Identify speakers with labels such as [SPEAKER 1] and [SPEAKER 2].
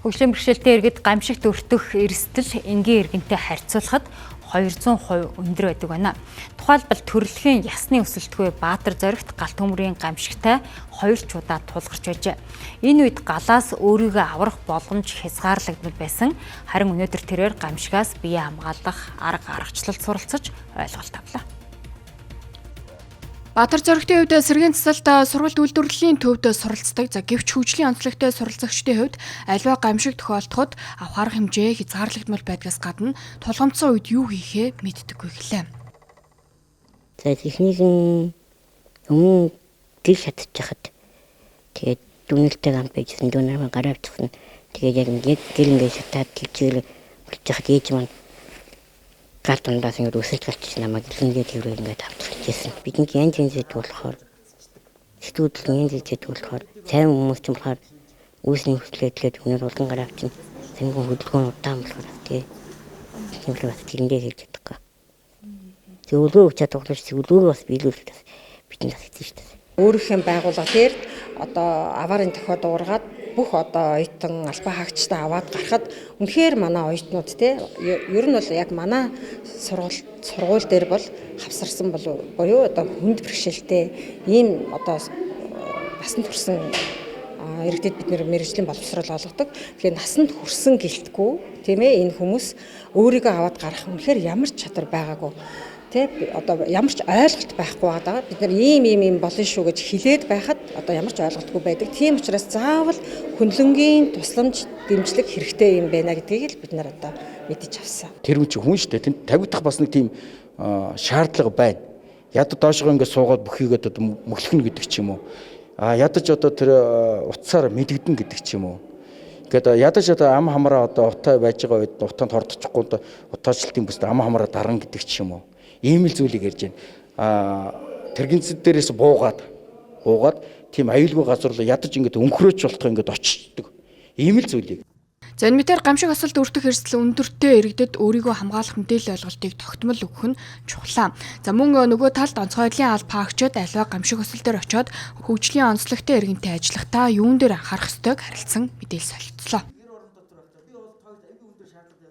[SPEAKER 1] Хөгжлийн бэрхшээлтэй иргэд гамшигт өртөх эрсдэл энгийн иргэнтэй харьцуулахад 200% өндөр байдаг байна. Тухайлбал төрөлхийн ясны өсөлтгүй Баатар зоригт галт төмрийн гамшигтай 2 ч удаа тулгарч байжээ. Энэ үед галаас өөрийгөө аврах боломж хязгаарлагдмал байсан. Харин өнөөдөр тэрээр гамшигаас бие хамгаалах арга аргачлалд суралцаж ойлголт авлаа.
[SPEAKER 2] Баатар зоригтын хувьд сэргийн цэцэлд сургалт үйлдвэрлэлийн төвд суралцдаг. Гэвч хөгжлийн онцлогтой суралцагчдын хувьд аливаа гамшиг тохиолдоход авах хэмжээ хязгаарлагдмал байдгаас гадна тулгамдсан үед юу хийхээ мэддэггүй гэлээ.
[SPEAKER 3] За техникийн өмнө гэр шатчихад тэгээд дүнэлтэй гам байжсэн дүнээр гараа авчихсан. Тэгээд яг гэр ингээд шатаад чигээр болчиход ээж маань гал дундаас ингээд өсөлт гарч намайг илэнгээ тэрээр ингээд авчихчихсан. Бидний янз янзэд болохоор студийн янз янзэд болохоор сайн хүмүүс ч болохоор үүсний хөтлөөдлөд өнөр улан гараа авчин сангийн хөдөлгөөн удаан болохоор тий. Тэгэхээр бас тэрэндээ хэлж чадахгүй. Зөвлөгөө өгч чадахгүй зөвлөгөө бас биелүүлээд бидний бас хийсэн шүү дээ.
[SPEAKER 4] Өөрийнхөө байгууллага дээр одоо аварын тохиод уургаад бүх одоо оюутан албан хаагчтай аваад гарахад үнэхээр манай оюутнууд те ер нь бол яг манай сургууль дээр бол хавсарсан буюу одоо хүнд бэрхшээлтэй ийм одоо насанд хүрсэн иргэдэд бид нэр мэргэжлийн боловсрол олгодог. Тэгэхээр насанд хүрсэн гэлтгүй тийм ээ энэ хүмүүс өөрийгөө аваад гарах үнэхээр ямар ч чадвар байгаагүй. Тэ одоо ямар ч ойлголт байхгүй байгаа. Бид нар ийм болно шүү гэж хэлээд байхад одоо ямар ч ойлголтгүй байдаг. Тийм учраас заавал хөндлөнгийн тусламж дэмжлэг хэрэгтэй юм байна гэдгийг л бид нар одоо мэдэж авсан.
[SPEAKER 5] Тэр хүн чинь хүн шүү дээ. Тэнд тавигдах бас нэг тийм шаардлага байна. Ядаж доошгоо ингээд суугаад бүхийгээд одоо мөглөхнө гэдэг ч юм уу. Ядаж одоо тэр утсаар мэдэгдэн гэдэг ч юм уу. Ингээд ядаж одоо ам хамраа одоо утаа байж байгаа үед утаанд хордчихгүй одоо утаачлалтын бүст ам хамраа дарна гэдэг ч юм уу. Ийм л зүйлийг ярьж байна. Тэрэгцэд дээрээс буугаад тийм аюулгүй газар руу ядаж ингээд өнхрөөж болох ингээд очдог. Ийм л зүйлийг.
[SPEAKER 2] За энэ мэтэр гамшиг осолд өртөх эрсдэл өндөртэй иргэдэд өөрийгөө хамгаалах мэдээлэл ойлголтыг тогтмол өгөх нь чухлаа. За мөн нөгөө талд онцгой байдлын албан хаагчид аливаа гамшиг осол дээр очиод хөгжлийн онцлогтой иргэнтэй ажиллахдаа юун дээр анхаарах ёстойг харилцсан мэдээлэл солилцлоо.